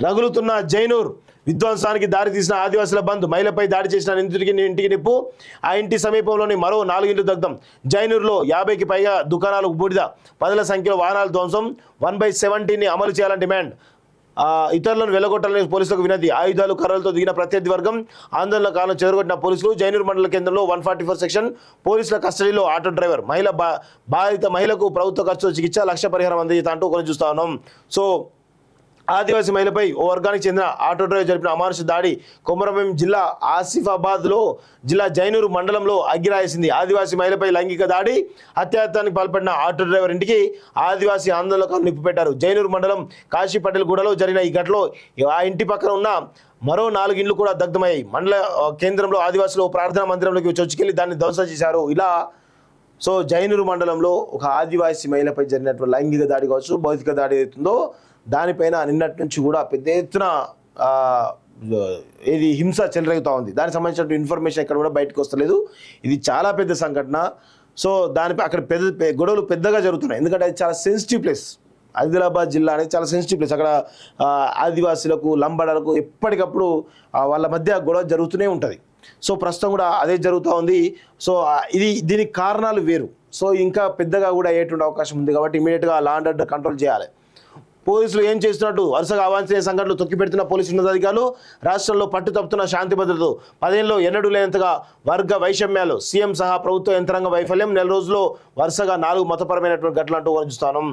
రగులుతున్న జైనూర్ విధ్వంసానికి దారి తీసిన ఆదివాసుల బంద్, మహిళపై దాడి చేసిన ఇంటికి నిప్పు, ఆ ఇంటి సమీపంలోని మరో 4 ఇళ్లు దగ్ధం. జైనూర్లో 50కి పైగా దుకాణాలకు బూడిద, పదుల సంఖ్యలో వాహనాల ధ్వంసం. 1/17ని అమలు చేయాలని డిమాండ్. ఇతరులను వెళ్లగొట్టాలని పోలీసులకు వినతి. ఆయుధాలు కర్రలతో దిగిన ప్రత్యర్థి వర్గం, ఆందోళన కాలం చెదరగొట్టిన పోలీసులు. జైనూర్ మండల కేంద్రంలో 144 సెక్షన్ పోలీసుల కస్టడీలో ఆటో డ్రైవర్. బాధిత మహిళకు ప్రభుత్వ ఖర్చుతో చికిత్స, 1 లక్ష పరిహారం అందజేత అంటూ కొన్ని చూస్తా ఉన్నాం. సో ఆదివాసీ మహిళపై ఓ వర్గానికి చెందిన ఆటో డ్రైవర్ జరిపిన అమానుష దాడి కొమరంభీం జిల్లా ఆసిఫాబాద్లో జిల్లా జైనూరు మండలంలో అగ్గిరాయేసింది. ఆదివాసీ మహిళపై లైంగిక దాడి, అత్యాచారానికి పాల్పడిన ఆటో డ్రైవర్ ఇంటికి ఆదివాసీ ఆందోళనకారులు నిప్పుపెట్టారు. జైనూరు మండలం కాశీ పటేల్ గూడలో జరిగిన ఈ ఘటనలో ఆ ఇంటి పక్కన ఉన్న మరో 4 ఇండ్లు కూడా దగ్ధమయ్యాయి. మండల కేంద్రంలో ఆదివాసులు ప్రార్థనా మందిరంలోకి చొచ్చుకెళ్లి దాన్ని ధ్వంసం చేశారు. ఇలా సో జైనూరు మండలంలో ఒక ఆదివాసీ మహిళపై జరిగినటువంటి లైంగిక దాడి కావచ్చు, భౌతిక దాడి అవుతుందో దానిపైన నిన్నటి నుంచి కూడా పెద్ద ఎత్తున ఇది హింస చెలరేగుతూ ఉంది. దానికి సంబంధించిన ఇన్ఫర్మేషన్ ఎక్కడ కూడా బయటకు వస్తలేదు. ఇది చాలా పెద్ద సంఘటన. సో దానిపై అక్కడ గొడవలు పెద్దగా జరుగుతున్నాయి. ఎందుకంటే అది చాలా సెన్సిటివ్ ప్లేస్. ఆదిలాబాద్ జిల్లా అనేది చాలా సెన్సిటివ్ ప్లేస్. అక్కడ ఆదివాసులకు, లంబాడలకు ఎప్పటికప్పుడు వాళ్ళ మధ్య గొడవ జరుగుతూనే ఉంటుంది. సో ప్రస్తుతం కూడా అదే జరుగుతూ ఉంది. సో దీనికి కారణాలు వేరు. సో ఇంకా పెద్దగా కూడా అయ్యేటువంటి అవకాశం ఉంది. కాబట్టి ఇమీడియట్గా లా అండ్ ఆర్డర్ కంట్రోల్ చేయాలి. పోలీసులు ఏం చేస్తున్నట్టు వరుసగా అవాంఛనీయ సంఘటనలు తొక్కిపెడుతున్న పోలీసు ఉన్నతాధికారులు, రాష్ట్రంలో పట్టు తప్పుతున్న శాంతి భద్రతలు, 10 ఏళ్లలో ఎన్నడూ లేనంతగా వర్గ వైషమ్యాలు, సీఎం సహా ప్రభుత్వ యంత్రాంగ వైఫల్యం, నెల రోజుల్లో వరుసగా 4 మతపరమైనటువంటి ఘటనలు అంటూ చూస్తాను.